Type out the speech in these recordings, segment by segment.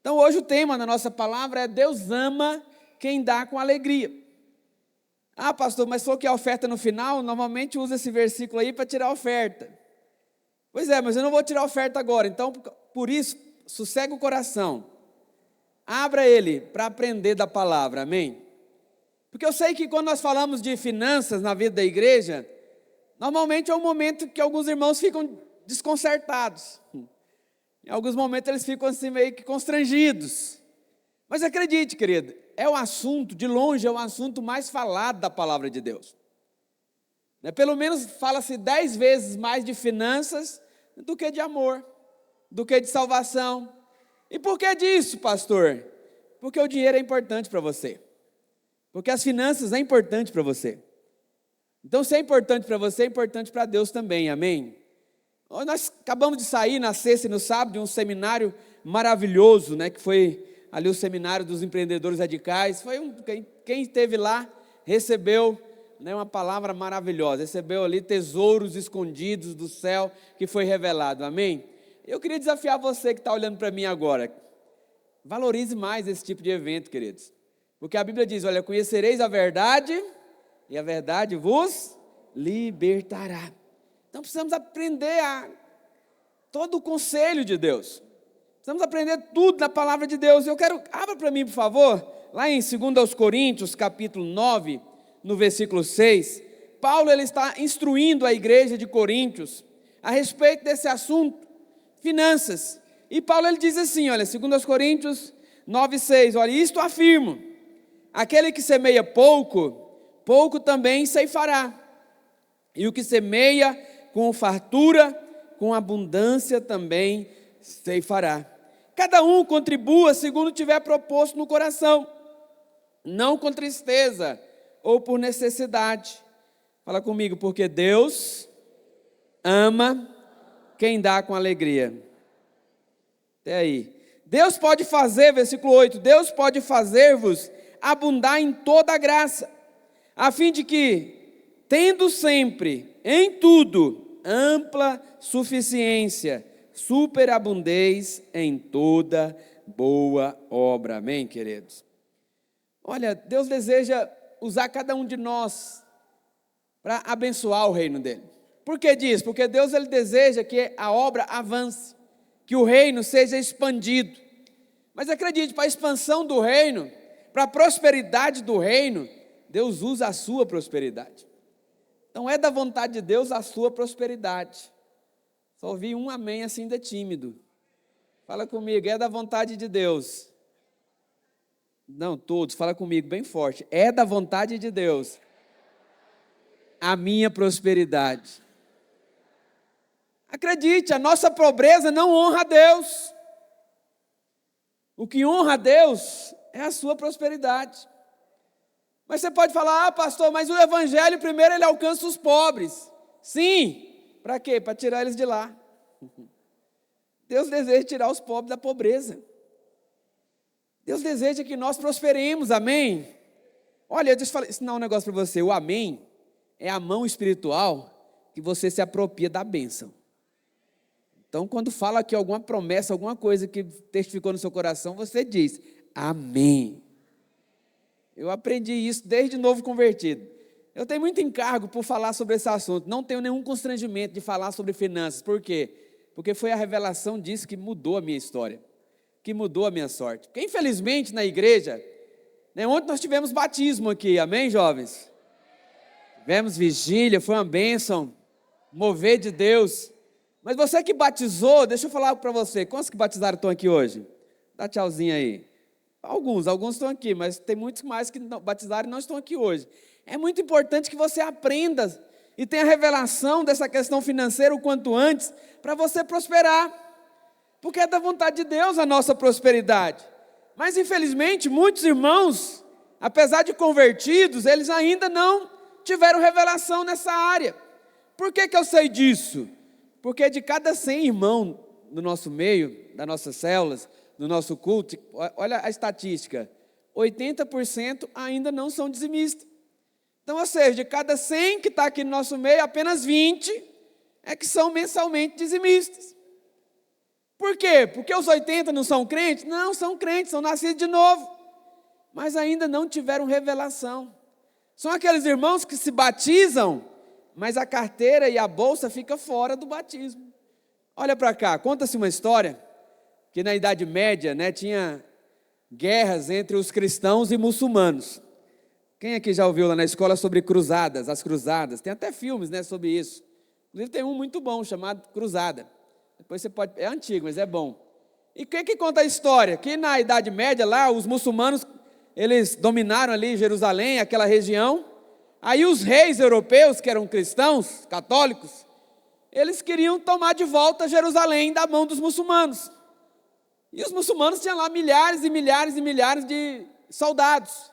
Então hoje o tema da nossa palavra é Deus ama quem dá com alegria. Ah, pastor, mas falou que a oferta no final, normalmente usa esse versículo aí para tirar a oferta. Pois é, mas eu não vou tirar a oferta agora, então por isso, sossega o coração. Abra ele para aprender da palavra, amém? Porque eu sei que quando nós falamos de finanças na vida da igreja, normalmente é um momento que alguns irmãos ficam desconcertados. Em alguns momentos eles ficam assim meio que constrangidos. Mas acredite, querido, é o assunto, de longe, é o assunto mais falado da palavra de Deus. Pelo menos fala-se 10 vezes mais de finanças do que de amor, do que de salvação. E por que disso, pastor? Porque o dinheiro é importante para você. Porque as finanças é importante para você. Então, se é importante para você, é importante para Deus também, amém? Nós acabamos de sair na sexta e no sábado de um seminário maravilhoso, que foi ali o seminário dos empreendedores radicais. Quem esteve lá recebeu uma palavra maravilhosa, recebeu ali tesouros escondidos do céu que foi revelado, amém? Eu queria desafiar você que está olhando para mim agora, valorize mais esse tipo de evento, queridos, porque a Bíblia diz, olha, conhecereis a verdade e a verdade vos libertará. Então precisamos aprender todo o conselho de Deus, precisamos aprender tudo da palavra de Deus. Abra para mim, por favor, lá em 2 Coríntios, capítulo 9, no versículo 6, Paulo ele está instruindo a igreja de Coríntios a respeito desse assunto, finanças. E Paulo ele diz assim, olha, 2 Coríntios 9, 6, olha, isto afirmo, aquele que semeia pouco, pouco também ceifará, e o que semeia com fartura, com abundância também ceifará. Cada um contribua segundo tiver proposto no coração, não com tristeza ou por necessidade. Fala comigo, porque Deus ama quem dá com alegria. Até aí. Deus pode fazer, versículo 8, Deus pode fazer-vos abundar em toda a graça, a fim de que, tendo sempre, em tudo, ampla suficiência, superabundez em toda boa obra. Amém, queridos? Olha, Deus deseja usar cada um de nós para abençoar o reino dele. Por que diz? Porque Deus ele deseja que a obra avance, que o reino seja expandido. Mas acredite, para a expansão do reino, para a prosperidade do reino, Deus usa a sua prosperidade. Então é da vontade de Deus a sua prosperidade. Só ouvi um amém assim ainda tímido. Fala comigo, é da vontade de Deus. Não, todos, fala comigo bem forte. É da vontade de Deus a minha prosperidade. Acredite, a nossa pobreza não honra a Deus. O que honra a Deus é a sua prosperidade. Mas você pode falar, pastor, mas o evangelho primeiro ele alcança os pobres. Sim, para quê? Para tirar eles de lá. Deus deseja tirar os pobres da pobreza. Deus deseja que nós prosperemos, amém? Olha, deixa eu ensinar um negócio para você, o amém é a mão espiritual que você se apropria da bênção. Então, quando fala aqui alguma promessa, alguma coisa que testificou no seu coração, você diz, amém. Eu aprendi isso desde novo convertido. Eu tenho muito encargo por falar sobre esse assunto, não tenho nenhum constrangimento de falar sobre finanças. Por quê? Porque foi a revelação disso que mudou a minha história, que mudou a minha sorte. Porque infelizmente na igreja, ontem nós tivemos batismo aqui, amém, jovens? Tivemos vigília, foi uma bênção, mover de Deus. Mas você que batizou, deixa eu falar para você, quantos que batizaram estão aqui hoje? Dá tchauzinho aí. Alguns estão aqui, mas tem muitos mais que batizaram e não estão aqui hoje. É muito importante que você aprenda e tenha revelação dessa questão financeira o quanto antes, para você prosperar. Porque é da vontade de Deus a nossa prosperidade. Mas infelizmente, muitos irmãos, apesar de convertidos, eles ainda não tiveram revelação nessa área. Por que eu sei disso? Porque de cada 100 irmãos no nosso meio, das nossas células, no nosso culto, olha a estatística, 80% ainda não são dizimistas. Então, ou seja, de cada 100 que está aqui no nosso meio, apenas 20 é que são mensalmente dizimistas. Por quê? Porque os 80 não são crentes? Não, são crentes, são nascidos de novo, mas ainda não tiveram revelação. São aqueles irmãos que se batizam, mas a carteira e a bolsa ficam fora do batismo. Olha para cá, conta-se uma história, que na Idade Média, tinha guerras entre os cristãos e muçulmanos. Quem aqui já ouviu lá na escola sobre cruzadas, as cruzadas? Tem até filmes, sobre isso. Inclusive tem um muito bom, chamado Cruzada. Depois você pode... É antigo, mas é bom. E o que conta a história? Que na Idade Média lá, os muçulmanos, eles dominaram ali Jerusalém, aquela região. Aí os reis europeus, que eram cristãos, católicos, eles queriam tomar de volta Jerusalém da mão dos muçulmanos. E os muçulmanos tinham lá milhares e milhares e milhares de soldados.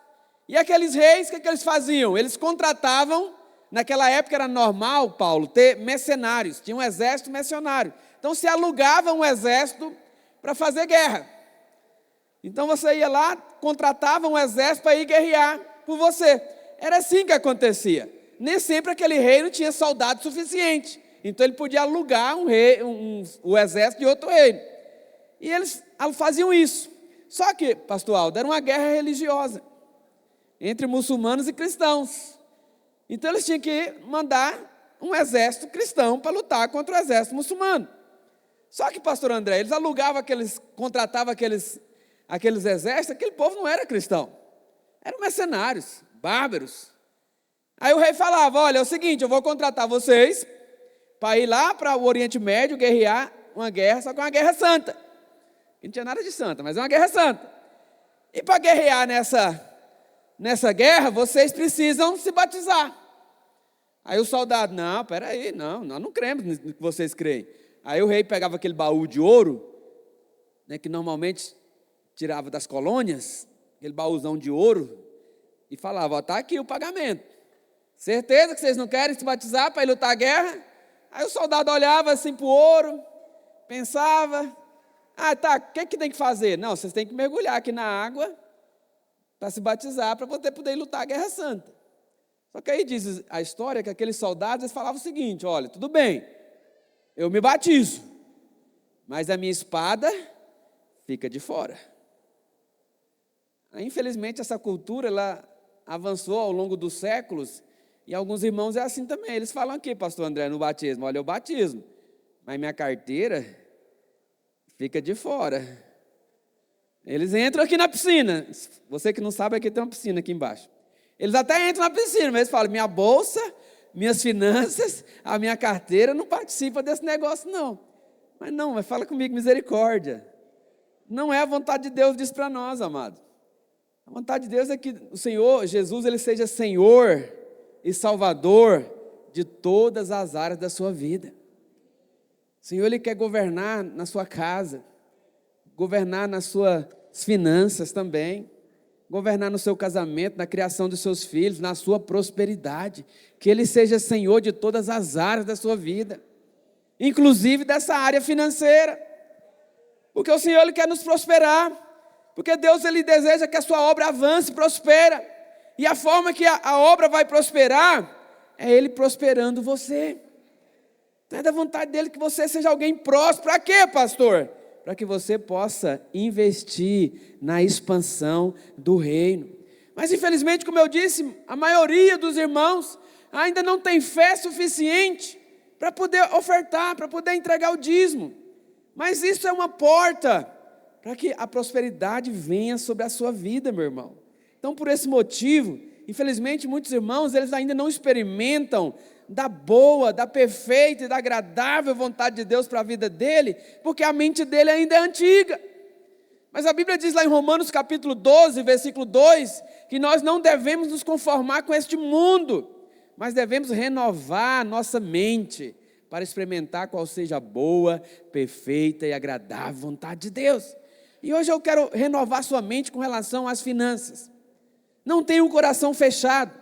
E aqueles reis, o que eles faziam? Eles contratavam, naquela época era normal, Paulo, ter mercenários, tinha um exército mercenário. Então se alugava um exército para fazer guerra. Então você ia lá, contratava um exército para ir guerrear por você. Era assim que acontecia. Nem sempre aquele rei não tinha soldado suficiente. Então ele podia alugar o exército de outro rei. E eles faziam isso. Só que, pastor Aldo, era uma guerra religiosa entre muçulmanos e cristãos. Então eles tinham que mandar um exército cristão para lutar contra o exército muçulmano. Só que, pastor André, eles alugavam contratavam aqueles exércitos, aquele povo não era cristão. Eram mercenários, bárbaros. Aí o rei falava, olha, é o seguinte, eu vou contratar vocês para ir lá para o Oriente Médio guerrear uma guerra, só que uma guerra santa. Não tinha nada de santa, mas é uma guerra santa. E para guerrear nessa guerra, vocês precisam se batizar. Aí o soldado, não, peraí, nós não cremos no que vocês creem. Aí o rei pegava aquele baú de ouro, que normalmente tirava das colônias, aquele baúzão de ouro, e falava, está aqui o pagamento. Certeza que vocês não querem se batizar para ir lutar a guerra? Aí o soldado olhava assim para o ouro, pensava, o que tem que fazer? Não, vocês têm que mergulhar aqui na água para se batizar, para poder ir lutar a guerra santa. Só que aí diz a história que aqueles soldados eles falavam o seguinte, olha, tudo bem, eu me batizo, mas a minha espada fica de fora. Aí, infelizmente, essa cultura ela avançou ao longo dos séculos, e alguns irmãos é assim também. Eles falam aqui, pastor André, no batismo, olha, eu batismo, mas minha carteira fica de fora. Eles entram aqui na piscina. Você que não sabe, aqui tem uma piscina aqui embaixo. Eles até entram na piscina, mas eles falam, minha bolsa, minhas finanças, a minha carteira não participa desse negócio, não. Mas fala comigo, misericórdia. Não é a vontade de Deus disso para nós, amado. A vontade de Deus é que o Senhor, Jesus, Ele seja Senhor e Salvador de todas as áreas da sua vida. O Senhor, Ele quer governar na sua casa, governar nas suas finanças também, governar no seu casamento, na criação dos seus filhos, na sua prosperidade, que Ele seja Senhor de todas as áreas da sua vida, inclusive dessa área financeira, porque o Senhor Ele quer nos prosperar, porque Deus Ele deseja que a sua obra avance e prospera, e a forma que a obra vai prosperar, é Ele prosperando você. Então é da vontade dEle que você seja alguém próspero. Para quê, pastor? Para que você possa investir na expansão do reino. Mas infelizmente, como eu disse, a maioria dos irmãos ainda não tem fé suficiente para poder ofertar, para poder entregar o dízimo. Mas isso é uma porta para que a prosperidade venha sobre a sua vida, meu irmão. Então, por esse motivo, infelizmente, muitos irmãos, eles ainda não experimentam da boa, da perfeita e da agradável vontade de Deus para a vida dele, porque a mente dele ainda é antiga. Mas a Bíblia diz lá em Romanos capítulo 12, versículo 2, que nós não devemos nos conformar com este mundo, mas devemos renovar nossa mente para experimentar qual seja a boa, perfeita e agradável vontade de Deus. E hoje eu quero renovar sua mente com relação às finanças. Não tenha um coração fechado,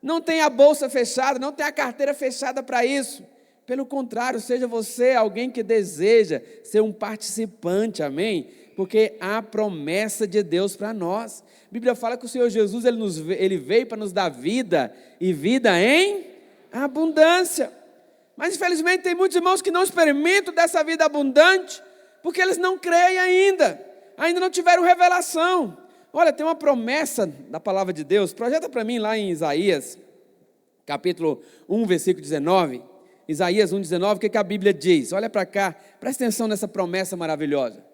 não tenha a bolsa fechada, não tenha a carteira fechada para isso. Pelo contrário, seja você alguém que deseja ser um participante, amém? Porque há promessa de Deus para nós. A Bíblia fala que o Senhor Jesus, Ele veio para nos dar vida, e vida em abundância. Mas infelizmente tem muitos irmãos que não experimentam dessa vida abundante, Porque eles não creem ainda não tiveram revelação. Olha, tem uma promessa da palavra de Deus, projeta para mim lá em Isaías, capítulo 1, versículo 19, Isaías 1, 19, o que a Bíblia diz? Olha para cá, presta atenção nessa promessa maravilhosa.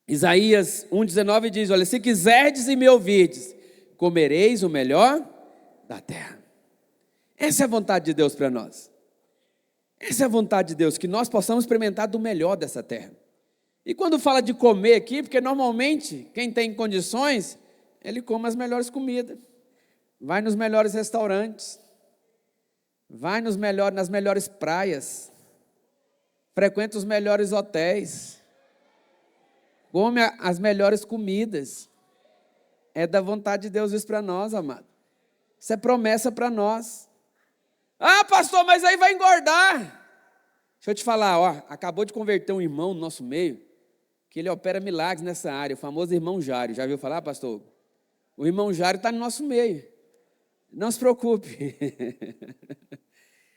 Isaías 1, 19 diz, olha, se quiserdes e me ouvirdes, comereis o melhor da terra. Essa é a vontade de Deus para nós. Essa é a vontade de Deus, que nós possamos experimentar do melhor dessa terra. E quando fala de comer aqui, porque normalmente quem tem condições, ele come as melhores comidas, vai nos melhores restaurantes, vai nas melhores praias, frequenta os melhores hotéis, come as melhores comidas. É da vontade de Deus isso para nós, amado. Isso é promessa para nós. Ah, pastor, mas aí vai engordar. Deixa eu te falar, ó, acabou de converter um irmão no nosso meio, que ele opera milagres nessa área, o famoso irmão Jário. Já viu falar, pastor? O irmão Jário está no nosso meio. Não se preocupe.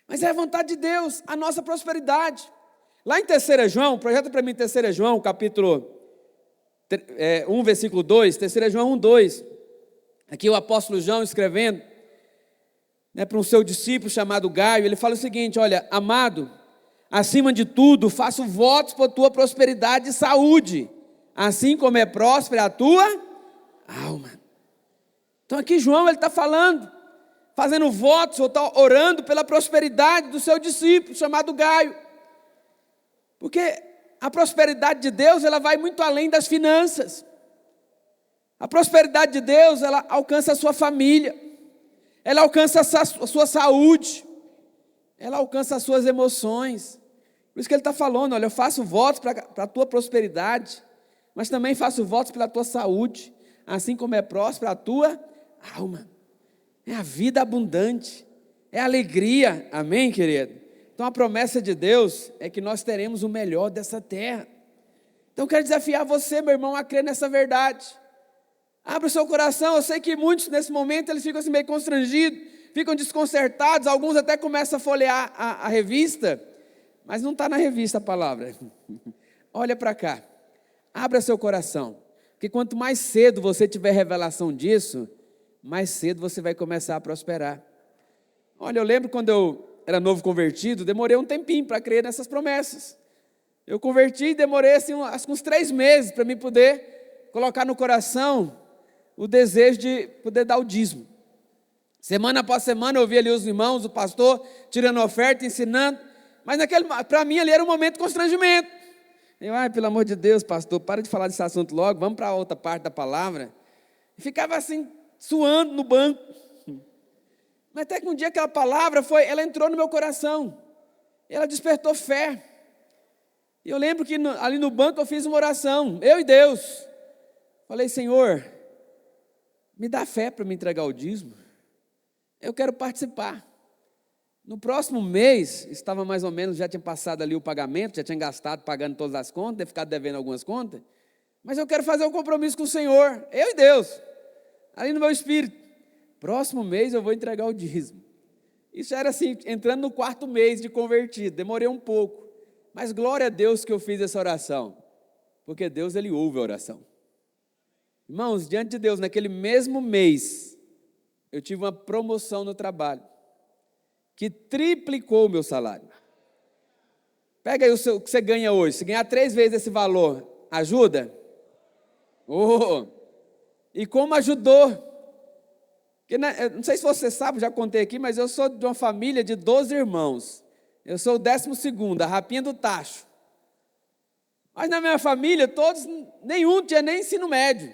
Mas é a vontade de Deus, a nossa prosperidade. Lá em 3 João, projeta para mim 3 João, capítulo 1, versículo 2, 3 João 1, 2. Aqui o apóstolo João escrevendo, para um seu discípulo chamado Gaio, ele fala o seguinte, olha, amado, acima de tudo, faço votos por tua prosperidade e saúde, assim como é próspera a tua alma. Então aqui João, ele está falando, fazendo votos, ou está orando pela prosperidade do seu discípulo, chamado Gaio. Porque a prosperidade de Deus, ela vai muito além das finanças. A prosperidade de Deus, ela alcança a sua família, ela alcança a sua saúde, ela alcança as suas emoções. Por isso que ele está falando, olha, eu faço votos para a tua prosperidade, mas também faço votos pela tua saúde, assim como é próspera a tua alma. É a vida abundante, é a alegria, amém, querido? Então a promessa de Deus é que nós teremos o melhor dessa terra. Então eu quero desafiar você, meu irmão, a crer nessa verdade. Abra o seu coração. Eu sei que muitos nesse momento eles ficam assim meio constrangidos, ficam desconcertados, alguns até começam a folhear a revista, mas não está na revista a palavra. Olha para cá, abra seu coração, porque quanto mais cedo você tiver revelação disso, mais cedo você vai começar a prosperar. Olha, eu lembro quando eu era novo convertido, demorei um tempinho para crer nessas promessas. Eu converti e demorei assim, uns 3 meses para me poder colocar no coração o desejo de poder dar o dízimo. Semana após semana eu via ali os irmãos, o pastor, tirando oferta, ensinando, mas para mim ali era um momento de constrangimento. Eu, pelo amor de Deus, pastor, para de falar desse assunto logo, vamos para a outra parte da palavra. E ficava assim, suando no banco. Mas até que um dia aquela palavra ela entrou no meu coração, ela despertou fé. E eu lembro que ali no banco eu fiz uma oração, eu e Deus. Falei, Senhor, me dá fé para me entregar o dízimo. Eu quero participar. No próximo mês, estava mais ou menos, já tinha passado ali o pagamento, já tinha gastado pagando todas as contas, tinha ficado devendo algumas contas. Mas eu quero fazer um compromisso com o Senhor, eu e Deus, ali no meu espírito. Próximo mês eu vou entregar o dízimo. Isso era assim, entrando no 4º mês de convertido, demorei um pouco. Mas glória a Deus que eu fiz essa oração, porque Deus, Ele ouve a oração. Irmãos, diante de Deus, naquele mesmo mês, eu tive uma promoção no trabalho, que triplicou o meu salário. Pega aí o que você ganha hoje, se ganhar 3 vezes esse valor, ajuda? E como ajudou? Porque, não sei se você sabe, já contei aqui, mas eu sou de uma família de 12 irmãos. Eu sou o 12º, a rapinha do tacho. Mas na minha família, nenhum tinha nem ensino médio.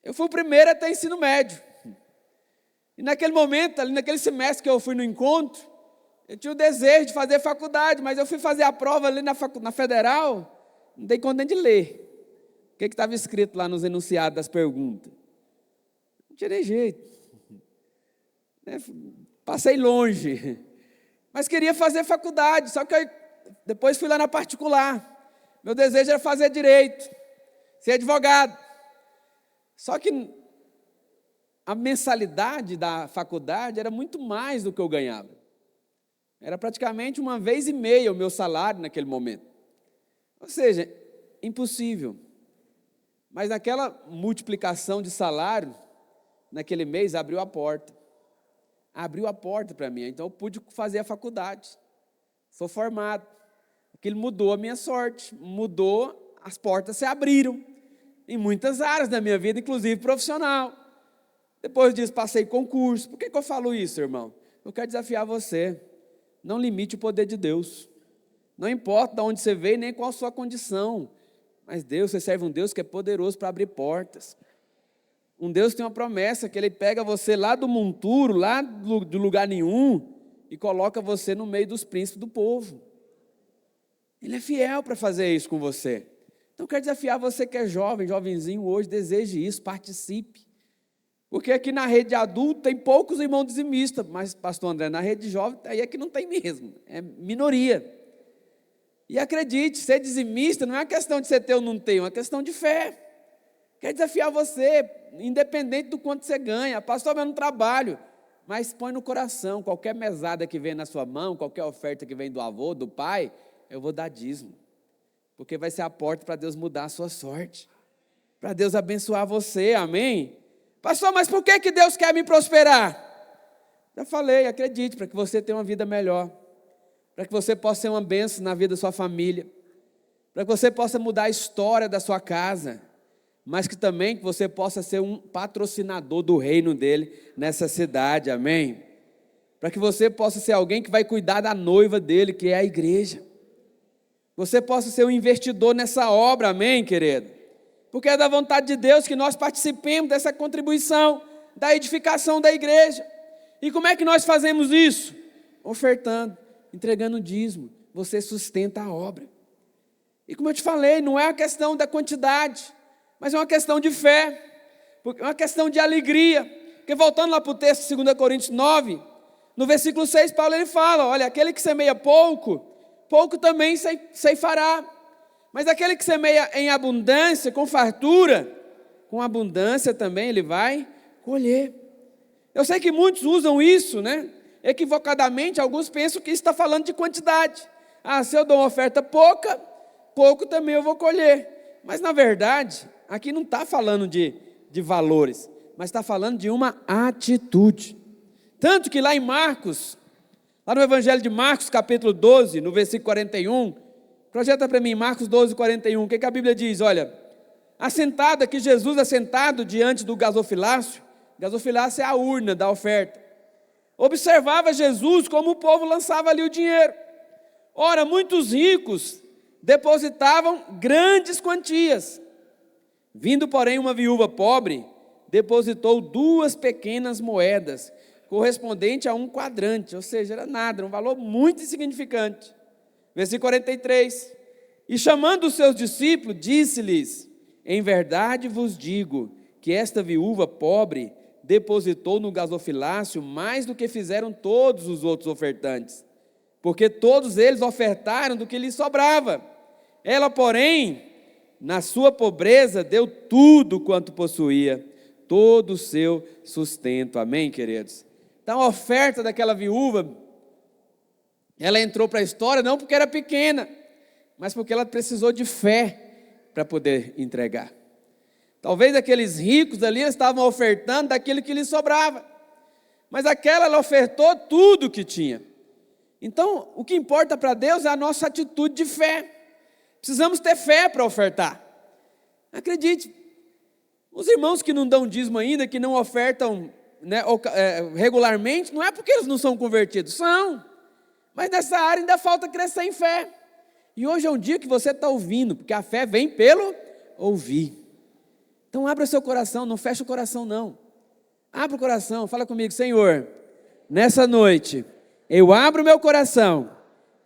Eu fui o primeiro a ter ensino médio. E naquele momento, ali naquele semestre que eu fui no encontro, eu tinha o desejo de fazer faculdade, mas eu fui fazer a prova ali na federal, não dei conta nem de ler. O que estava escrito lá nos enunciados das perguntas? Não tinha nem jeito. Passei longe. Mas queria fazer faculdade, só que eu depois fui lá na particular. Meu desejo era fazer direito, ser advogado. Só que a mensalidade da faculdade era muito mais do que eu ganhava. Era praticamente 1,5 vezes o meu salário naquele momento. Ou seja, impossível. Mas naquela multiplicação de salário, naquele mês, abriu a porta. Abriu a porta para mim. Então eu pude fazer a faculdade. Sou formado. Aquilo mudou a minha sorte. Mudou, as portas se abriram. Em muitas áreas da minha vida, inclusive profissional. Depois disso, passei concurso. Por que eu falo isso, irmão? Eu quero desafiar você. Não limite o poder de Deus. Não importa de onde você veio, nem qual a sua condição. Mas Deus, você serve um Deus que é poderoso para abrir portas. Um Deus que tem uma promessa, que Ele pega você lá do monturo, lá do lugar nenhum, e coloca você no meio dos príncipes do povo. Ele é fiel para fazer isso com você. Então, eu quero desafiar você que é jovem, jovenzinho hoje, deseje isso, participe. Porque aqui na rede adulta tem poucos irmãos dizimistas, mas, pastor André, na rede jovem, aí é que não tem mesmo, é minoria. E acredite, ser dizimista não é uma questão de você ter ou não ter, é uma questão de fé. Quero desafiar você, independente do quanto você ganha. Pastor, eu não trabalho, mas põe no coração, qualquer mesada que vem na sua mão, qualquer oferta que vem do avô, do pai, eu vou dar dízimo. Porque vai ser a porta para Deus mudar a sua sorte. Para Deus abençoar você, amém? Pastor, mas por que Deus quer me prosperar? Já falei, acredite, para que você tenha uma vida melhor. Para que você possa ser uma bênção na vida da sua família. Para que você possa mudar a história da sua casa. Mas que também que você possa ser um patrocinador do reino dele nessa cidade, amém? Para que você possa ser alguém que vai cuidar da noiva dele, que é a igreja. Você possa ser um investidor nessa obra, amém, querido? Porque é da vontade de Deus que nós participemos dessa contribuição, da edificação da igreja. E como é que nós fazemos isso? Ofertando, entregando dízimo. Você sustenta a obra. E como eu te falei, não é uma questão da quantidade, mas é uma questão de fé, é uma questão de alegria. Porque voltando lá para o texto de 2 Coríntios 9, no versículo 6, Paulo ele fala, olha, aquele que semeia pouco, pouco também ceifará. Mas aquele que semeia em abundância, com fartura, com abundância também ele vai colher. Eu sei que muitos usam isso, né? Equivocadamente, alguns pensam que isso está falando de quantidade. Ah, se eu dou uma oferta pouca, pouco também eu vou colher. Mas na verdade, aqui não está falando de valores, mas está falando de uma atitude. Tanto que lá em Marcos, lá no Evangelho de Marcos, capítulo 12, no versículo 41, projeta para mim, Marcos 12, 41, o que a Bíblia diz? Olha, assentado aqui, Jesus assentado diante do gasofilácio é a urna da oferta, observava Jesus como o povo lançava ali o dinheiro. Ora, muitos ricos depositavam grandes quantias. Vindo, porém, uma viúva pobre, depositou 2 pequenas moedas, correspondente a 1 quadrante, ou seja, era nada, um valor muito insignificante. Versículo 43, e chamando os seus discípulos, disse-lhes, em verdade vos digo, que esta viúva pobre depositou no gasofilácio mais do que fizeram todos os outros ofertantes, porque todos eles ofertaram do que lhes sobrava. Ela, porém, na sua pobreza, deu tudo quanto possuía, todo o seu sustento. Amém, queridos? Então, a oferta daquela viúva, ela entrou para a história não porque era pequena, mas porque ela precisou de fé para poder entregar. Talvez aqueles ricos ali estavam ofertando daquilo que lhes sobrava, mas aquela ela ofertou tudo o que tinha. Então, o que importa para Deus é a nossa atitude de fé. Precisamos ter fé para ofertar. Acredite, os irmãos que não dão dízimo ainda, que não ofertam, né, regularmente, não é porque eles não são convertidos, são. Mas nessa área ainda falta crescer em fé. E hoje é um dia que você está ouvindo, porque a fé vem pelo ouvir. Então abra o seu coração, não feche o coração não. Abra o coração, fala comigo, Senhor, nessa noite, eu abro o meu coração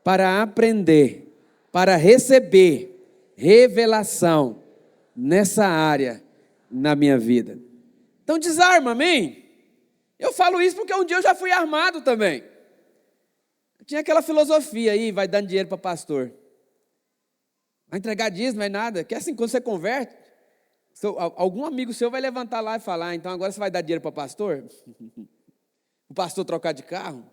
para aprender, para receber revelação nessa área na minha vida. Então desarma, amém? Eu falo isso porque um dia eu já fui armado também. Tinha aquela filosofia aí, vai dando dinheiro para pastor. Vai entregar dízimo, não é nada. Que assim, quando você converte, algum amigo seu vai levantar lá e falar, então agora você vai dar dinheiro para pastor? O pastor trocar de carro?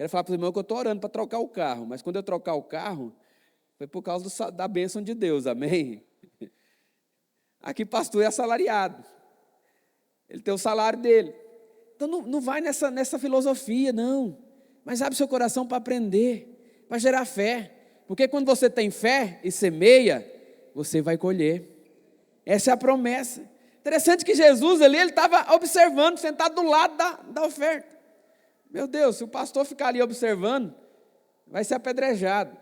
Quero falar para os irmãos que eu estou orando para trocar o carro, mas quando eu trocar o carro, foi por causa da bênção de Deus, amém? Aqui pastor é assalariado, ele tem o salário dele. Então não vai nessa filosofia, não. Mas abre seu coração para aprender, para gerar fé. Porque quando você tem fé e semeia, você vai colher. Essa é a promessa. Interessante que Jesus ali, ele estava observando, sentado do lado da oferta. Meu Deus, se o pastor ficar ali observando, vai ser apedrejado.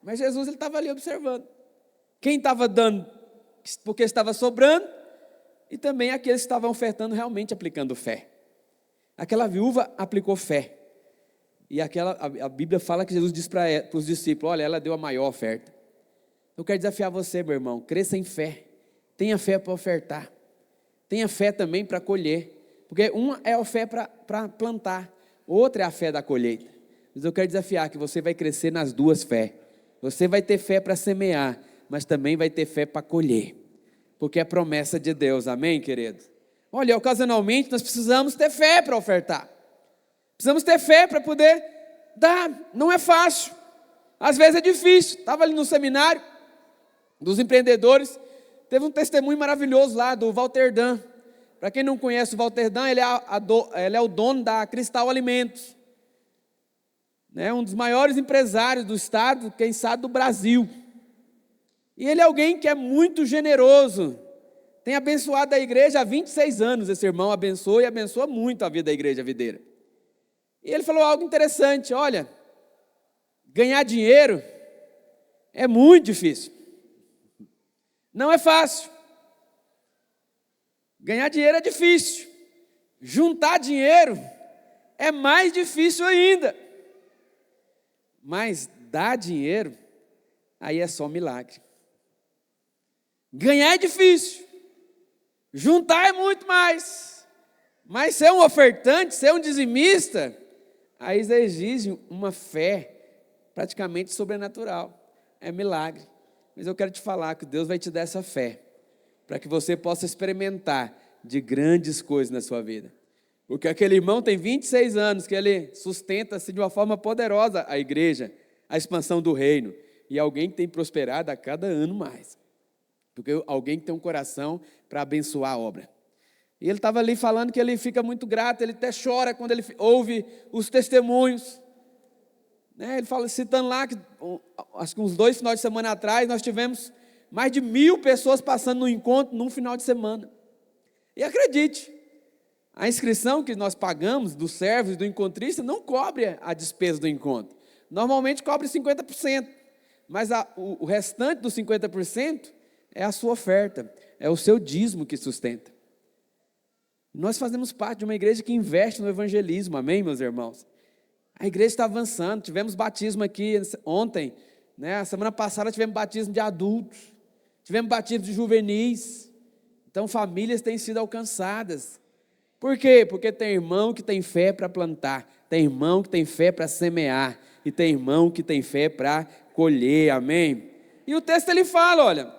Mas Jesus, ele estava ali observando. Quem estava dando, porque estava sobrando, e também aqueles que estavam ofertando, realmente aplicando fé. Aquela viúva aplicou fé. E a Bíblia fala que Jesus disse para os discípulos, olha, ela deu a maior oferta. Eu quero desafiar você, meu irmão, cresça em fé. Tenha fé para ofertar. Tenha fé também para colher. Porque uma é a fé para plantar, outra é a fé da colheita. Mas eu quero desafiar que você vai crescer nas duas fés. Você vai ter fé para semear, mas também vai ter fé para colher. Porque é promessa de Deus, amém, queridos? Olha, ocasionalmente nós precisamos ter fé para ofertar. Precisamos ter fé para poder dar. Não é fácil. Às vezes é difícil. Estava ali no seminário dos empreendedores. Teve um testemunho maravilhoso lá do Walter Dan. Para quem não conhece o Walter Dan, ele é o dono da Cristal Alimentos. Um dos maiores empresários do estado, quem sabe do Brasil. E ele é alguém que é muito generoso. Tem abençoado a igreja há 26 anos. Esse irmão abençoa e abençoa muito a vida da igreja videira. E ele falou algo interessante, olha, ganhar dinheiro é muito difícil. Não é fácil. Ganhar dinheiro é difícil. Juntar dinheiro é mais difícil ainda. Mas dar dinheiro, aí é só milagre. Ganhar é difícil. Juntar é muito mais. Mas ser um ofertante, ser um dizimista, aí exige uma fé praticamente sobrenatural. É milagre. Mas eu quero te falar que Deus vai te dar essa fé, para que você possa experimentar de grandes coisas na sua vida. Porque aquele irmão tem 26 anos, que ele sustenta-se de uma forma poderosa a igreja, a expansão do reino. E alguém que tem prosperado a cada ano mais. Porque alguém que tem um coração para abençoar a obra. E ele estava ali falando que ele fica muito grato, ele até chora quando ele ouve os testemunhos. Ele fala, citando lá, que acho que uns 2 finais de semana atrás, nós tivemos mais de 1.000 pessoas passando no encontro num final de semana. E acredite, a inscrição que nós pagamos dos servos e do encontrista não cobre a despesa do encontro. Normalmente cobre 50%, mas o restante dos 50% é a sua oferta, é o seu dízimo que sustenta. Nós fazemos parte de uma igreja que investe no evangelismo, amém, meus irmãos? A igreja está avançando, tivemos batismo aqui ontem, a semana passada tivemos batismo de adultos, tivemos batismo de juvenis, então famílias têm sido alcançadas. Por quê? Porque tem irmão que tem fé para plantar, tem irmão que tem fé para semear, e tem irmão que tem fé para colher, amém? E o texto ele fala, olha,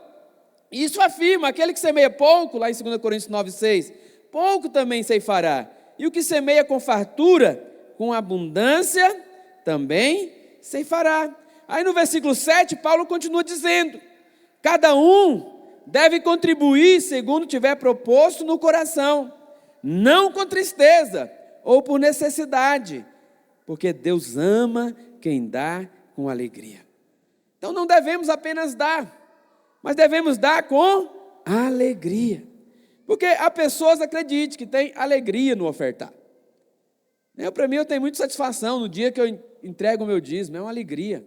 isso afirma, aquele que semeia pouco, lá em 2 Coríntios 9,6, pouco também ceifará, e o que semeia com fartura, com abundância, também ceifará. Aí no versículo 7, Paulo continua dizendo, cada um deve contribuir segundo tiver proposto no coração, não com tristeza ou por necessidade, porque Deus ama quem dá com alegria. Então não devemos apenas dar, mas devemos dar com alegria. Porque há pessoas, acredite, que têm alegria no ofertar. Para mim, eu tenho muita satisfação no dia que eu entrego o meu dízimo, é uma alegria.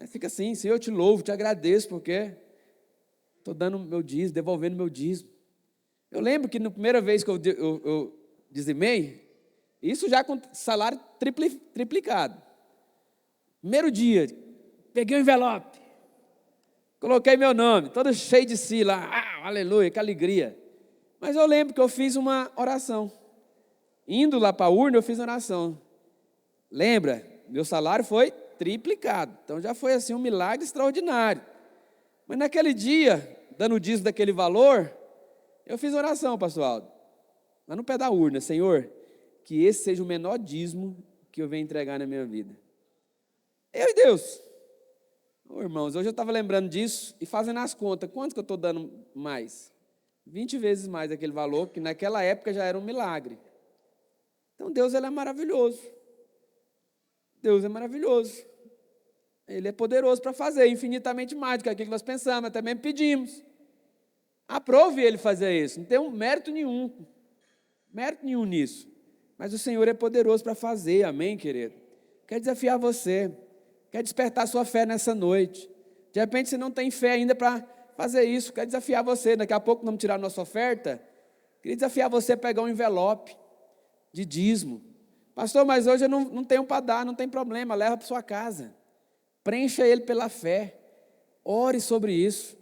Fica assim, Senhor, eu te louvo, te agradeço, porque estou dando meu dízimo, devolvendo meu dízimo. Eu lembro que na primeira vez que eu dizimei, isso já com salário triplicado. Primeiro dia, peguei o envelope, coloquei meu nome, todo cheio de si lá, aleluia, que alegria. Mas eu lembro que eu fiz uma oração. Indo lá para a urna, eu fiz oração. Lembra? Meu salário foi triplicado. Então já foi assim um milagre extraordinário. Mas naquele dia, dando o dízimo daquele valor, eu fiz oração, pastor Aldo. Lá no pé da urna, Senhor, que esse seja o menor dízimo que eu venho entregar na minha vida? Eu e Deus. Irmãos, hoje eu estava lembrando disso e fazendo as contas. Quanto que eu estou dando mais? 20 vezes mais aquele valor, que naquela época já era um milagre. Então Deus, ele é maravilhoso. Deus é maravilhoso. Ele é poderoso para fazer infinitamente mais do que aquilo que nós pensamos, até mesmo pedimos. Aprove ele fazer isso, não tem mérito nenhum nisso. Mas o Senhor é poderoso para fazer, amém, querido? Quer desafiar você, quer despertar sua fé nessa noite. De repente você não tem fé ainda para fazer isso, quer desafiar você. Daqui a pouco vamos tirar a nossa oferta. Queria desafiar você a pegar um envelope de dízimo. Pastor, mas hoje eu não tenho para dar, não tem problema, leva para sua casa. Preencha ele pela fé. Ore sobre isso.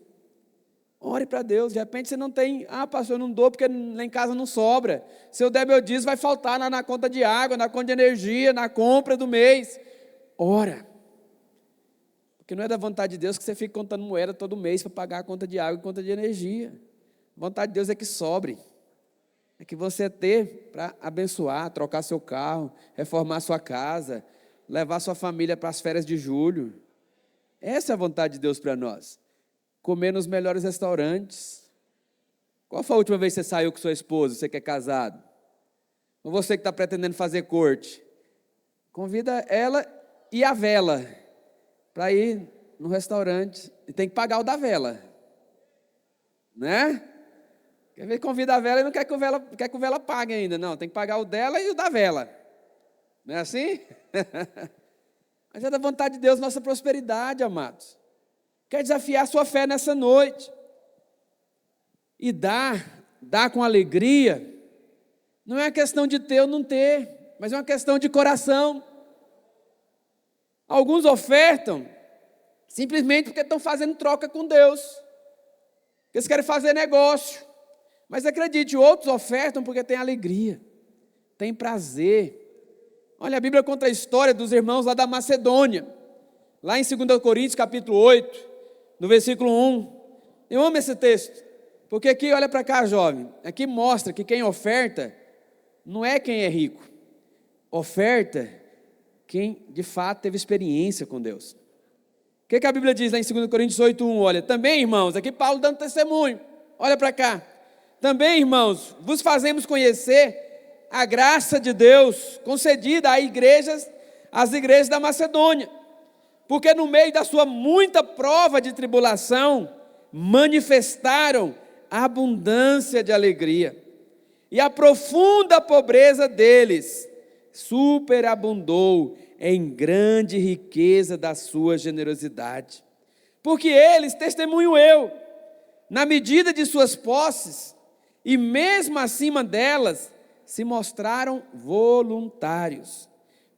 Ore para Deus. De repente você não tem, pastor, eu não dou porque lá em casa não sobra. Se eu der meu dízimo, vai faltar na conta de água, na conta de energia, na compra do mês. Ora. Porque não é da vontade de Deus que você fique contando moeda todo mês para pagar a conta de água e conta de energia. A vontade de Deus é que sobre. É que você ter para abençoar, trocar seu carro, reformar sua casa, levar sua família para as férias de julho. Essa é a vontade de Deus para nós. Comer nos melhores restaurantes. Qual foi a última vez que você saiu com sua esposa, você que é casado? Ou você que está pretendendo fazer corte? Convida ela e a vela para ir no restaurante. E tem que pagar o da vela. Né? Quer ver, convida a vela e não quer que o vela pague ainda. Não, tem que pagar o dela e o da vela. Não é assim? Mas é da vontade de Deus nossa prosperidade, amados. Quer desafiar a sua fé nessa noite. E dar com alegria, não é uma questão de ter ou não ter, mas é uma questão de coração. Alguns ofertam simplesmente porque estão fazendo troca com Deus. Eles querem fazer negócio. Mas acredite, outros ofertam porque têm alegria, têm prazer. Olha, a Bíblia conta a história dos irmãos lá da Macedônia, lá em 2 Coríntios, capítulo 8, no versículo 1. Eu amo esse texto, porque aqui, olha para cá, jovem, aqui mostra que quem oferta não é quem é rico, oferta quem de fato teve experiência com Deus. O que a Bíblia diz lá em 2 Coríntios 8, 1? Olha, também, irmãos, aqui Paulo dando testemunho, olha para cá. Também, irmãos, vos fazemos conhecer a graça de Deus concedida às igrejas da Macedônia, porque no meio da sua muita prova de tribulação, manifestaram a abundância de alegria, e a profunda pobreza deles superabundou em grande riqueza da sua generosidade. Porque eles, testemunho eu, na medida de suas posses, e mesmo acima delas, se mostraram voluntários,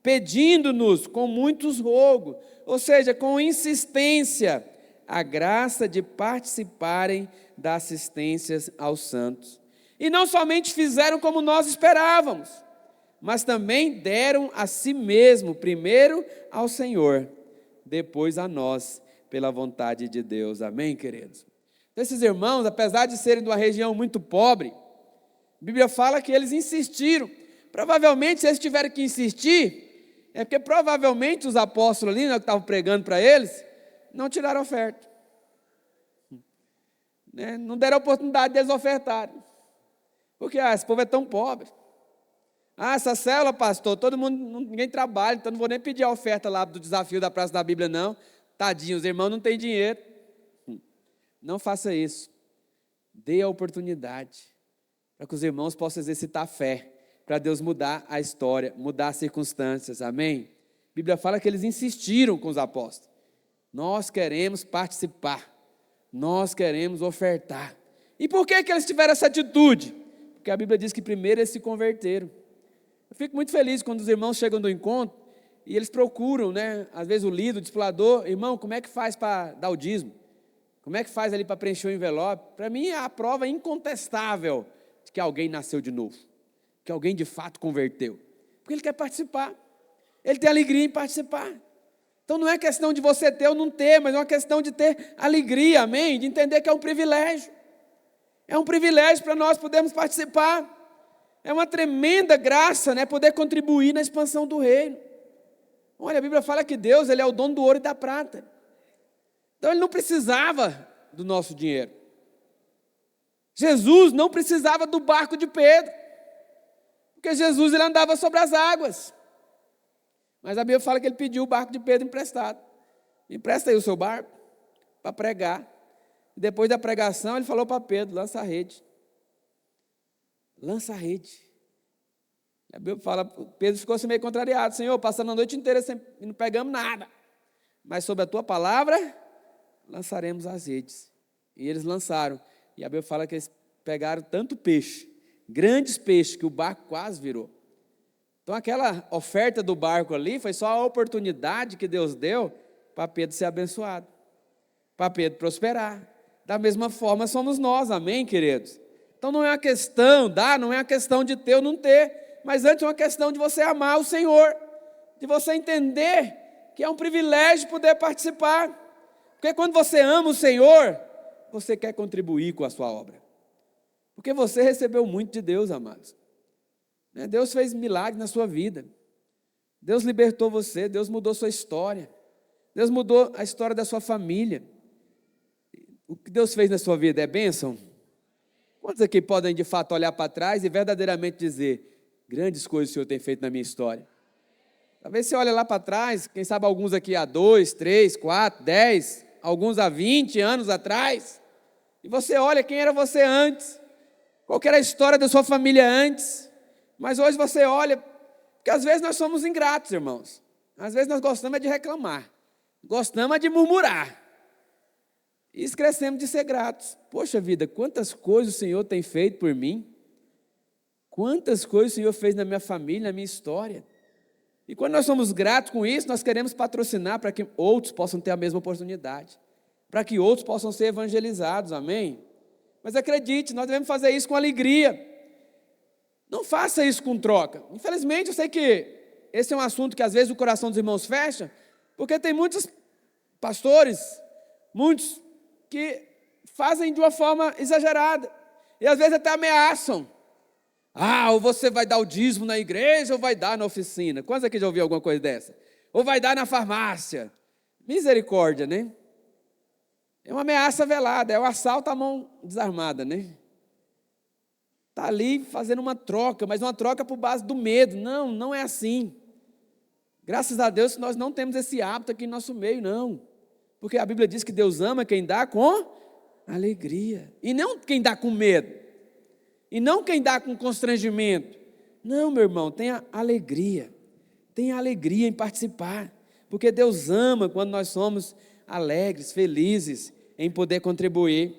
pedindo-nos com muitos rogos, ou seja, com insistência, a graça de participarem da assistência aos santos. E não somente fizeram como nós esperávamos, mas também deram a si mesmo, primeiro ao Senhor, depois a nós, pela vontade de Deus. Amém, queridos? Esses irmãos, apesar de serem de uma região muito pobre, a Bíblia fala que eles insistiram. Provavelmente, se eles tiveram que insistir, é porque provavelmente os apóstolos ali, que estavam pregando para eles, não tiraram oferta. Não deram a oportunidade deles ofertarem. Porque esse povo é tão pobre. Essa célula, pastor, todo mundo, ninguém trabalha, então não vou nem pedir a oferta lá do desafio da Praça da Bíblia, não. Tadinho, os irmãos não têm dinheiro. Não faça isso. Dê a oportunidade para que os irmãos possam exercitar a fé, para Deus mudar a história, mudar as circunstâncias. Amém? A Bíblia fala que eles insistiram com os apóstolos. Nós queremos participar. Nós queremos ofertar. E por que eles tiveram essa atitude? Porque a Bíblia diz que primeiro eles se converteram. Eu fico muito feliz quando os irmãos chegam do encontro e eles procuram, às vezes o líder, o discipulador, irmão, como é que faz para dar o dízimo? Como é que faz ali para preencher o envelope? Para mim é a prova incontestável de que alguém nasceu de novo, que alguém de fato converteu. Porque ele quer participar, ele tem alegria em participar. Então não é questão de você ter ou não ter, mas é uma questão de ter alegria, amém? De entender que é um privilégio. É um privilégio para nós podermos participar. É uma tremenda graça, poder contribuir na expansão do reino. Olha, a Bíblia fala que Deus, Ele é o dono do ouro e da prata. Então Ele não precisava do nosso dinheiro. Jesus não precisava do barco de Pedro, porque Jesus ele andava sobre as águas. Mas a Bíblia fala que ele pediu o barco de Pedro emprestado. Me empresta aí o seu barco para pregar. E depois da pregação ele falou para Pedro, lança a rede. Lança a rede. A Bíblia fala, Pedro ficou assim meio contrariado. Senhor, passando a noite inteira e não pegamos nada. Mas sobre a tua palavra, lançaremos as redes. E eles lançaram. E a Bíblia fala que eles pegaram tanto peixe, grandes peixes, que o barco quase virou. Então aquela oferta do barco ali foi só a oportunidade que Deus deu para Pedro ser abençoado, para Pedro prosperar. Da mesma forma somos nós, amém, queridos? Então não é uma questão, não é uma questão de ter ou não ter, mas antes é uma questão de você amar o Senhor, de você entender que é um privilégio poder participar, porque quando você ama o Senhor, você quer contribuir com a sua obra, porque você recebeu muito de Deus, amados. Deus fez milagre na sua vida, Deus libertou você, Deus mudou sua história, Deus mudou a história da sua família. O que Deus fez na sua vida é bênção? Quantos aqui podem de fato olhar para trás e verdadeiramente dizer, grandes coisas o Senhor tem feito na minha história? Talvez você olhe lá para trás, quem sabe alguns aqui há 2, 3, 4, 10, alguns há 20 anos atrás, e você olha quem era você antes, qual que era a história da sua família antes, mas hoje você olha, porque às vezes nós somos ingratos, irmãos, às vezes nós gostamos de reclamar, gostamos de murmurar, e esquecemos de ser gratos. Poxa vida, quantas coisas o Senhor tem feito por mim, quantas coisas o Senhor fez na minha família, na minha história, e quando nós somos gratos com isso, nós queremos patrocinar para que outros possam ter a mesma oportunidade, para que outros possam ser evangelizados, amém? Mas acredite, nós devemos fazer isso com alegria, não faça isso com troca. Infelizmente, eu sei que esse é um assunto que às vezes o coração dos irmãos fecha, porque tem muitos pastores, muitos que fazem de uma forma exagerada, e às vezes até ameaçam. Ou você vai dar o dízimo na igreja, ou vai dar na oficina. Quantos aqui já ouviu alguma coisa dessa? Ou vai dar na farmácia. Misericórdia, né? É uma ameaça velada, é o assalto à mão desarmada, né? Está ali fazendo uma troca, mas uma troca por base do medo. Não, não é assim. Graças a Deus nós não temos esse hábito aqui em nosso meio, não. Porque a Bíblia diz que Deus ama quem dá com alegria. E não quem dá com medo. E não quem dá com constrangimento. Não, meu irmão, tenha alegria. Tenha alegria em participar. Porque Deus ama quando nós somos alegres, felizes em poder contribuir.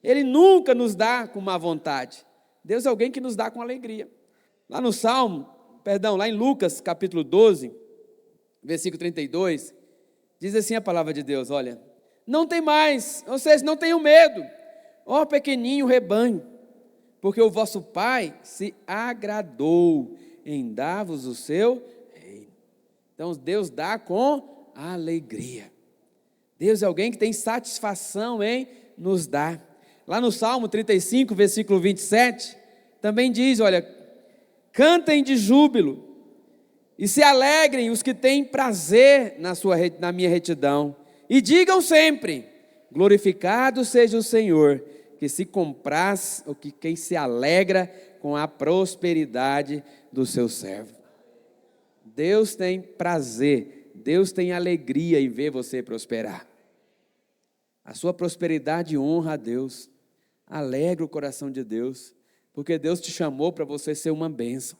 Ele nunca nos dá com má vontade. Deus é alguém que nos dá com alegria. Lá em Lucas capítulo 12, versículo 32, diz assim a palavra de Deus, olha, não tem mais, ou seja, não tenham medo, ó pequenininho rebanho, porque o vosso Pai se agradou em dar-vos o seu reino. Então Deus dá com alegria. Deus é alguém que tem satisfação em nos dar. Lá no Salmo 35, versículo 27, também diz, olha, cantem de júbilo e se alegrem os que têm prazer na minha retidão, e digam sempre, glorificado seja o Senhor, que se compraz, ou que quem se alegra com a prosperidade do seu servo. Deus tem prazer, Deus tem alegria em ver você prosperar. A sua prosperidade honra a Deus, alegra o coração de Deus, porque Deus te chamou para você ser uma bênção.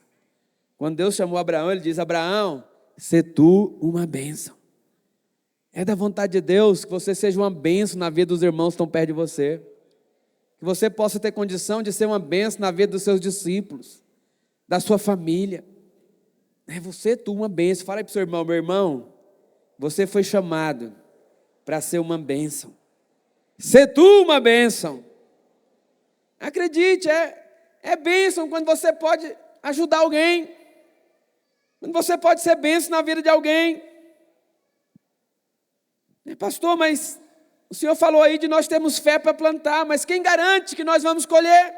Quando Deus chamou Abraão, Ele diz, Abraão, sê tu uma bênção. É da vontade de Deus que você seja uma bênção na vida dos irmãos que estão perto de você, que você possa ter condição de ser uma bênção na vida dos seus discípulos, da sua família. É você, tu, uma bênção. Fala aí para o seu irmão, meu irmão, você foi chamado para ser uma bênção. Sê tu uma bênção. Acredite, é bênção quando você pode ajudar alguém, quando você pode ser bênção na vida de alguém. Pastor, mas o senhor falou aí de nós termos fé para plantar, mas quem garante que nós vamos colher?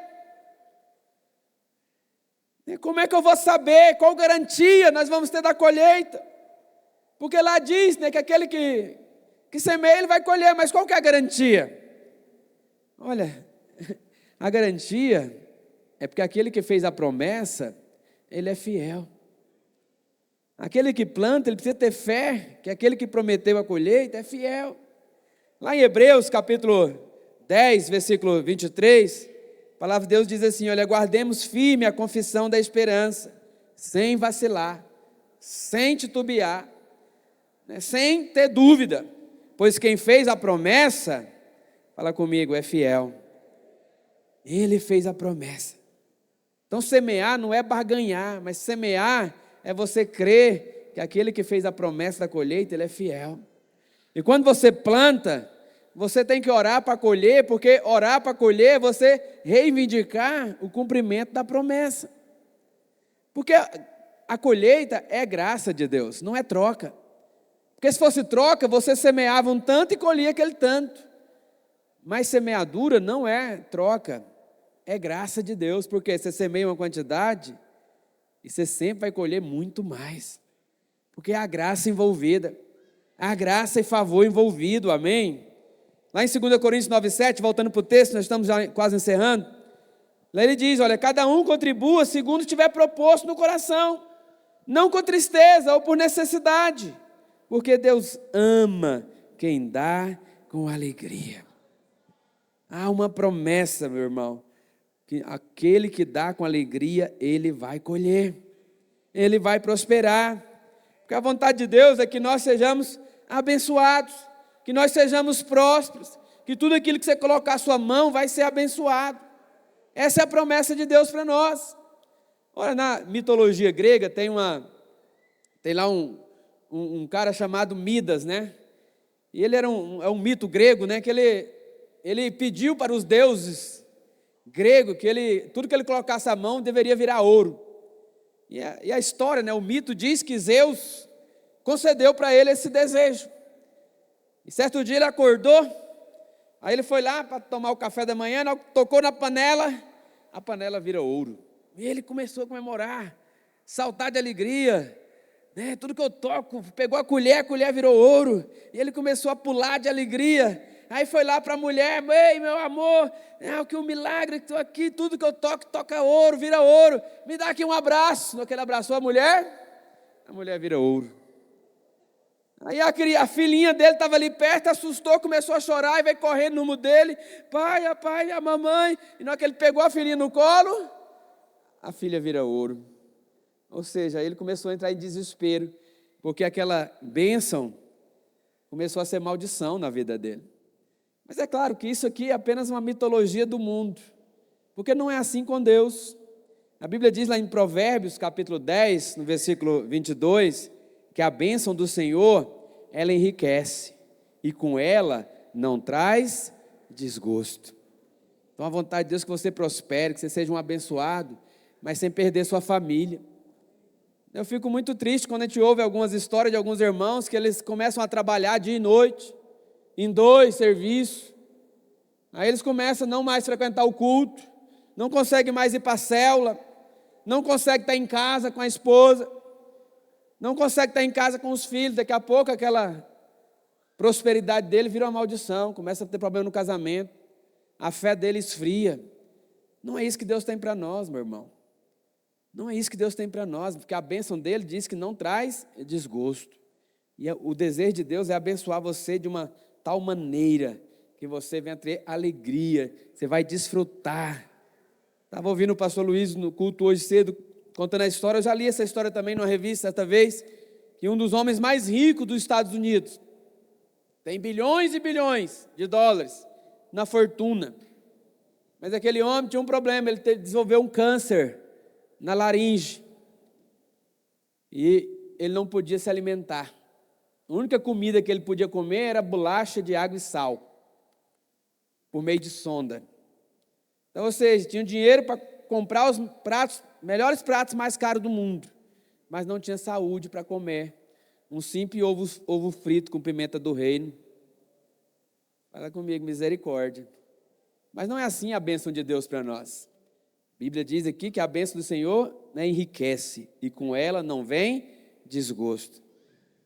Como é que eu vou saber? Qual garantia nós vamos ter da colheita? Porque lá diz, né, que aquele que semeia, ele vai colher, mas qual que é a garantia? Olha, a garantia é porque aquele que fez a promessa, ele é fiel. Aquele que planta, ele precisa ter fé, que aquele que prometeu a colheita é fiel. Lá em Hebreus, capítulo 10, versículo 23, a palavra de Deus diz assim: olha, guardemos firme a confissão da esperança, sem vacilar, sem titubear, né, sem ter dúvida, pois quem fez a promessa, fala comigo, é fiel. Ele fez a promessa. Então semear não é barganhar, mas semear é você crer que aquele que fez a promessa da colheita, ele é fiel. E quando você planta, você tem que orar para colher, porque orar para colher é você reivindicar o cumprimento da promessa. Porque a colheita é graça de Deus, não é troca. Porque se fosse troca, você semeava um tanto e colhia aquele tanto. Mas semeadura não é troca, é graça de Deus, porque você semeia uma quantidade e você sempre vai colher muito mais. Porque é a graça envolvida, a graça e favor envolvido, amém? Lá em 2 Coríntios 9,7, voltando para o texto, nós estamos já quase encerrando. Lá ele diz, olha, cada um contribua segundo tiver proposto no coração, não com tristeza ou por necessidade, porque Deus ama quem dá com alegria. Há uma promessa, meu irmão, que aquele que dá com alegria, ele vai colher, ele vai prosperar, porque a vontade de Deus é que nós sejamos abençoados, que nós sejamos prósperos, que tudo aquilo que você colocar a sua mão vai ser abençoado. Essa é a promessa de Deus para nós. Olha, na mitologia grega tem lá um cara chamado Midas, né? E ele era um mito grego, né? Que ele pediu para os deuses gregos que tudo que ele colocasse a mão deveria virar ouro. E a história, né? O mito diz que Zeus concedeu para ele esse desejo. E certo dia ele acordou, aí ele foi lá para tomar o café da manhã, tocou na panela, a panela vira ouro. E ele começou a comemorar, saltar de alegria, né? Tudo que eu toco, pegou a colher virou ouro. E ele começou a pular de alegria. Aí foi lá para a mulher, ei, meu amor, que um milagre, que estou aqui, tudo que eu toco, toca ouro, vira ouro. Me dá aqui um abraço. No que ele abraçou a mulher vira ouro. Aí a filhinha dele estava ali perto, assustou, começou a chorar e veio correndo no rumo dele. Pai, a mamãe. E na hora que ele pegou a filhinha no colo, a filha vira ouro. Ou seja, ele começou a entrar em desespero, porque aquela bênção começou a ser maldição na vida dele. Mas é claro que isso aqui é apenas uma mitologia do mundo, porque não é assim com Deus. A Bíblia diz lá em Provérbios, capítulo 10, no versículo 22, que a bênção do Senhor, ela enriquece, e com ela não traz desgosto. Então a vontade de Deus é que você prospere, que você seja um abençoado, mas sem perder sua família. Eu fico muito triste quando a gente ouve algumas histórias de alguns irmãos que eles começam a trabalhar dia e noite, em 2 serviços, aí eles começam a não mais frequentar o culto, não conseguem mais ir para a célula, não conseguem estar em casa com a esposa, não conseguem estar em casa com os filhos. Daqui a pouco aquela prosperidade dele vira uma maldição, começa a ter problema no casamento, a fé dele esfria. Não é isso que Deus tem para nós, meu irmão. Não é isso que Deus tem para nós, porque a bênção dele diz que não traz desgosto. E o desejo de Deus é abençoar você de uma tal maneira que você venha ter alegria, você vai desfrutar. Estava ouvindo o pastor Luiz no culto hoje cedo, contando a história. Eu já li essa história também numa revista certa vez, que um dos homens mais ricos dos Estados Unidos tem bilhões e bilhões de dólares na fortuna, mas aquele homem tinha um problema, ele desenvolveu um câncer na laringe e ele não podia se alimentar. A única comida que ele podia comer era bolacha de água e sal, por meio de sonda. Então, ou seja, tinha dinheiro para comprar os melhores pratos mais caros do mundo, mas não tinha saúde para comer um simples ovo frito com pimenta do reino. Fala comigo, misericórdia. Mas não é assim a bênção de Deus para nós. A Bíblia diz aqui que a bênção do Senhor, né, enriquece, e com ela não vem desgosto.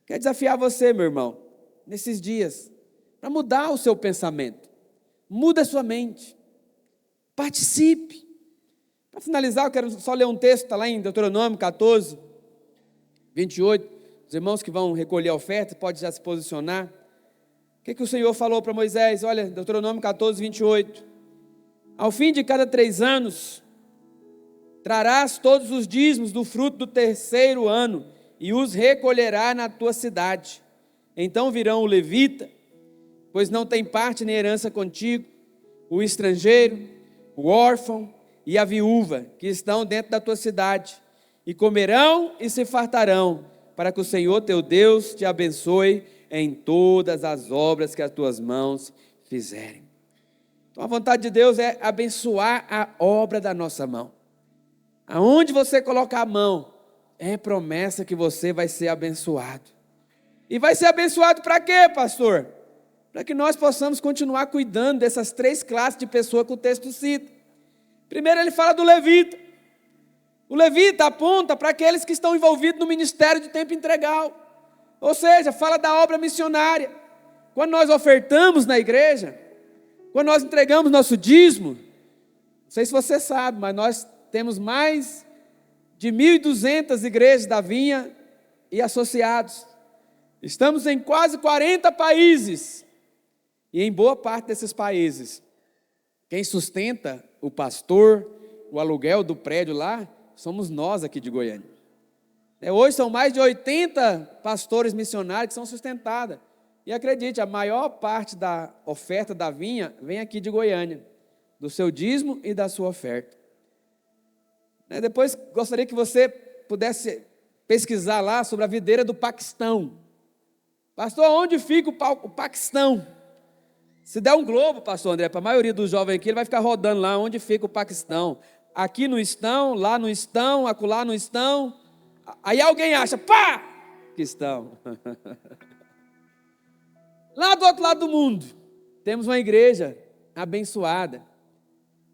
Quero desafiar você, meu irmão, nesses dias, para mudar o seu pensamento. Muda a sua mente. Participe. Para finalizar, eu quero só ler um texto, está lá em Deuteronômio 14, 28. Os irmãos que vão recolher a oferta, pode já se posicionar. O que o Senhor falou para Moisés? Olha, Deuteronômio 14, 28. Ao fim de cada 3 anos, trarás todos os dízimos do fruto do 3º ano e os recolherá na tua cidade. Então virão o levita, pois não tem parte nem herança contigo, o estrangeiro, o órfão e a viúva, que estão dentro da tua cidade, e comerão e se fartarão, para que o Senhor teu Deus te abençoe em todas as obras que as tuas mãos fizerem. Então a vontade de Deus é abençoar a obra da nossa mão. Aonde você colocar a mão, é promessa que você vai ser abençoado. E vai ser abençoado para quê, pastor? Para que nós possamos continuar cuidando dessas 3 classes de pessoas que o texto cita. Primeiro ele fala do levita. O levita aponta para aqueles que estão envolvidos no ministério de tempo integral. Ou seja, fala da obra missionária. Quando nós ofertamos na igreja, quando nós entregamos nosso dízimo, não sei se você sabe, mas nós temos mais de 1.200 igrejas da Vinha e associados. Estamos em quase 40 países. E em boa parte desses países, quem sustenta o pastor, o aluguel do prédio lá, somos nós aqui de Goiânia. Hoje são mais de 80 pastores missionários que são sustentados. E acredite, a maior parte da oferta da Vinha vem aqui de Goiânia, do seu dízimo e da sua oferta. Depois gostaria que você pudesse pesquisar lá sobre a videira do Paquistão. Pastor, onde fica o Paquistão? Se der um globo, pastor André, para a maioria dos jovens aqui, ele vai ficar rodando lá, onde fica o Paquistão. Aqui não estão, lá não estão, acolá não estão. Aí alguém acha, pá, que estão. Lá do outro lado do mundo, temos uma igreja abençoada.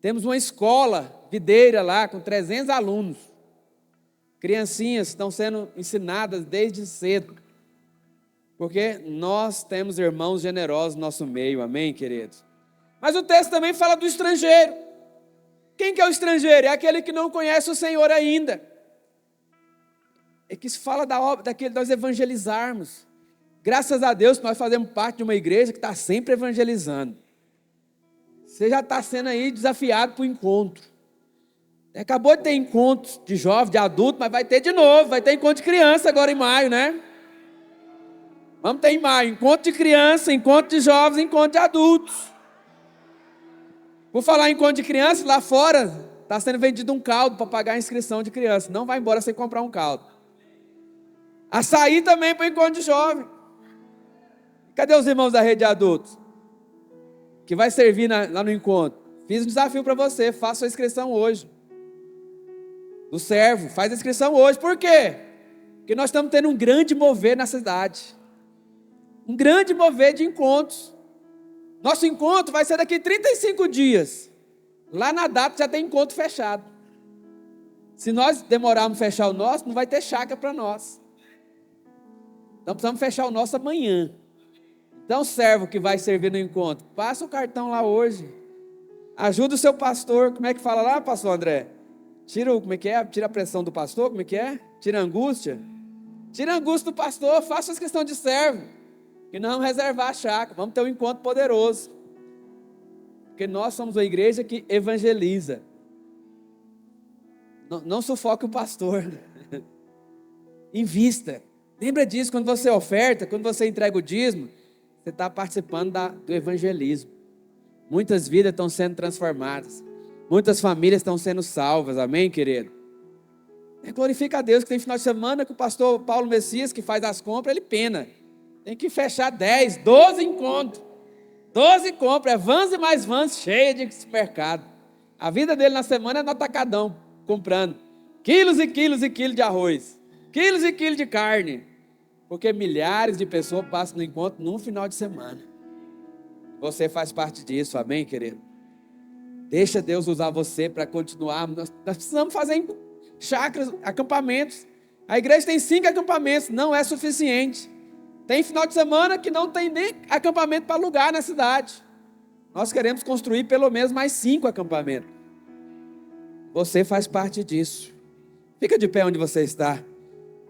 Temos uma escola videira lá, com 300 alunos. Criancinhas estão sendo ensinadas desde cedo. Porque nós temos irmãos generosos no nosso meio, amém, queridos? Mas o texto também fala do estrangeiro. Quem que é o estrangeiro? É aquele que não conhece o Senhor ainda. É que se fala da obra, daquele nós evangelizarmos. Graças a Deus nós fazemos parte de uma igreja que está sempre evangelizando. Você já está sendo aí desafiado para o encontro. Acabou de ter encontros de jovem, de adulto, mas vai ter de novo, vai ter encontro de criança agora em maio, né? Vamos ter em maio, encontro de criança, encontro de jovens, encontro de adultos. Por falar em encontro de criança, lá fora está sendo vendido um caldo para pagar a inscrição de criança. Não vai embora sem comprar um caldo. Açaí também para o encontro de jovem. Cadê os irmãos da rede de adultos? Que vai servir lá no encontro. Fiz um desafio para você, faça a inscrição hoje. Do servo, faz a inscrição hoje. Por quê? Porque nós estamos tendo um grande mover na cidade. Um grande mover de encontros. Nosso encontro vai ser daqui 35 dias. Lá na data já tem encontro fechado. Se nós demorarmos a fechar o nosso, não vai ter chácara para nós. Então precisamos fechar o nosso amanhã. Então servo que vai servir no encontro, passa o cartão lá hoje. Ajuda o seu pastor. Como é que fala lá, pastor André? Como é que é? Tira a pressão do pastor, como é que é? Tira a angústia. Tira a angústia do pastor, faça as questões de servo. Que nós vamos reservar a chácara, vamos ter um encontro poderoso. Porque nós somos uma igreja que evangeliza. Não sufoque o pastor. Invista. Lembra disso, quando você oferta, quando você entrega o dízimo, você está participando do evangelismo. Muitas vidas estão sendo transformadas. Muitas famílias estão sendo salvas, amém, querido? Glorifica a Deus, que tem final de semana que o pastor Paulo Messias, que faz as compras, ele pena. Tem que fechar 10, 12 encontros. 12 compras, é vans e mais vans, cheia de mercado. A vida dele na semana é no atacadão, comprando quilos e quilos e quilos de arroz, quilos e quilos de carne, porque milhares de pessoas passam no encontro num final de semana. Você faz parte disso, amém, querido? Deixa Deus usar você para continuar. Nós precisamos fazer chácaras, acampamentos. A igreja tem 5 acampamentos, não é suficiente. Tem final de semana que não tem nem acampamento para alugar na cidade. Nós queremos construir pelo menos mais 5 acampamentos. Você faz parte disso. Fica de pé onde você está.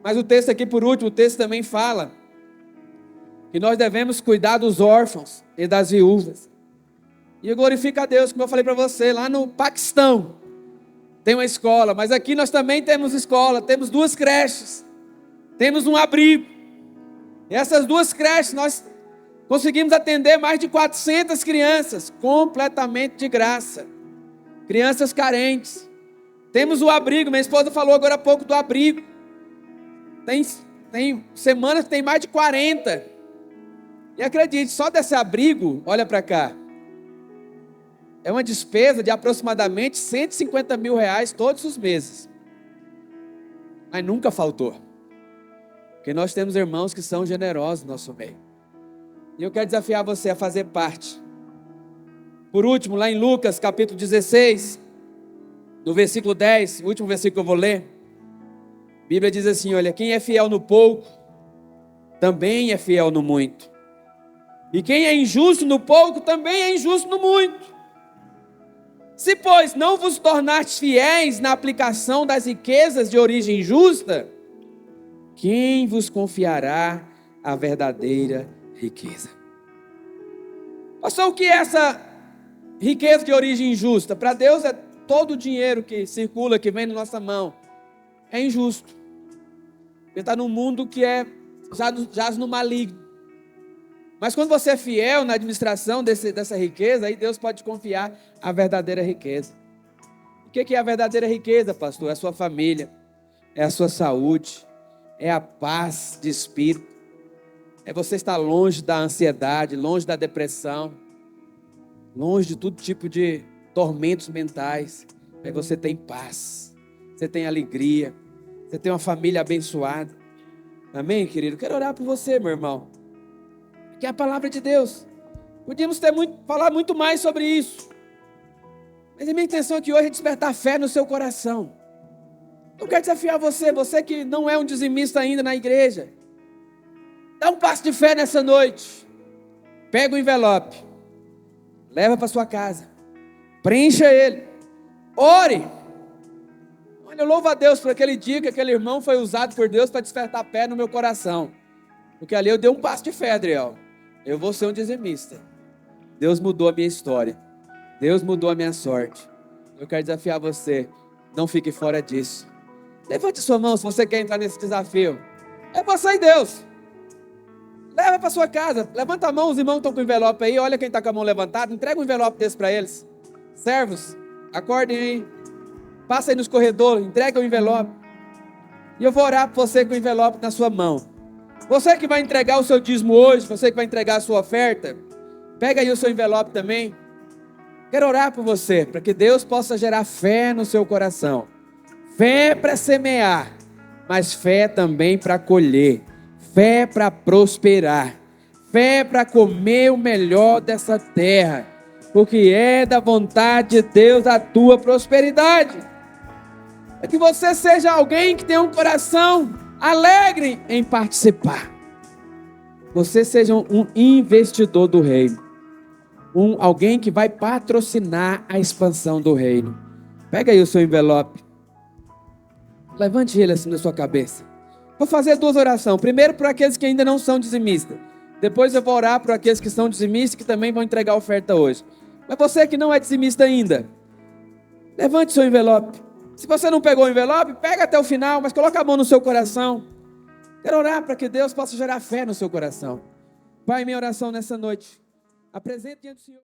Mas o texto aqui, por último, o texto também fala que nós devemos cuidar dos órfãos e das viúvas. E eu glorifico a Deus, como eu falei para você, lá no Paquistão tem uma escola, mas aqui nós também temos escola, temos 2 creches, temos um abrigo. E essas 2 creches nós conseguimos atender mais de 400 crianças, completamente de graça. Crianças carentes. Temos o abrigo, minha esposa falou agora há pouco do abrigo. Tem semanas que tem mais de 40. E acredite, só desse abrigo, olha para cá, é uma despesa de aproximadamente R$150 mil todos os meses. Mas nunca faltou. Porque nós temos irmãos que são generosos no nosso meio. E eu quero desafiar você a fazer parte. Por último, lá em Lucas, capítulo 16, no versículo 10, o último versículo que eu vou ler, a Bíblia diz assim, olha, quem é fiel no pouco, também é fiel no muito. E quem é injusto no pouco, também é injusto no muito. Se, pois, não vos tornastes fiéis na aplicação das riquezas de origem justa, quem vos confiará a verdadeira riqueza? Pastor, o que é essa riqueza de origem injusta? Para Deus é todo o dinheiro que circula, que vem na nossa mão. É injusto. Ele está num mundo que jaz no maligno. Mas quando você é fiel na administração dessa riqueza, aí Deus pode te confiar a verdadeira riqueza. O que é a verdadeira riqueza, pastor? É a sua família, é a sua saúde, é a paz de espírito, é você estar longe da ansiedade, longe da depressão, longe de todo tipo de tormentos mentais. Aí você tem paz, você tem alegria, você tem uma família abençoada. Amém, querido? Quero orar por você, meu irmão. Que é a palavra de Deus. Podíamos falar muito mais sobre isso. Mas a minha intenção aqui hoje é despertar fé no seu coração. Eu quero desafiar você que não é um dizimista ainda na igreja. Dá um passo de fé nessa noite. Pega o envelope. Leva para sua casa. Preencha ele. Ore. Olha, eu louvo a Deus por aquele dia que aquele irmão foi usado por Deus para despertar fé no meu coração. Porque ali eu dei um passo de fé, Adriel. Eu vou ser um dizimista. Deus mudou a minha história. Deus mudou a minha sorte. Eu quero desafiar você. Não fique fora disso. Levante sua mão se você quer entrar nesse desafio. É você e Deus. Leva para sua casa. Levanta a mão, os irmãos estão com o envelope aí. Olha quem está com a mão levantada. Entrega um envelope desse para eles. Servos, acordem aí. Passa aí nos corredores. Entrega o envelope. E eu vou orar por você com o envelope na sua mão. Você que vai entregar o seu dízimo hoje, você que vai entregar a sua oferta, pega aí o seu envelope também. Quero orar por você, para que Deus possa gerar fé no seu coração. Fé para semear, mas fé também para colher. Fé para prosperar. Fé para comer o melhor dessa terra. Porque é da vontade de Deus a tua prosperidade. É que você seja alguém que tenha um coração alegre em participar. Você seja um investidor do reino. Alguém que vai patrocinar a expansão do reino. Pega aí o seu envelope. Levante ele assim na sua cabeça. Vou fazer 2 orações. Primeiro para aqueles que ainda não são dizimistas. Depois eu vou orar para aqueles que são dizimistas que também vão entregar a oferta hoje. Mas você que não é dizimista ainda, levante seu envelope. Se você não pegou o envelope, pega até o final, mas coloca a mão no seu coração. Quero orar para que Deus possa gerar fé no seu coração. Pai, minha oração nessa noite. Apresente diante do Senhor.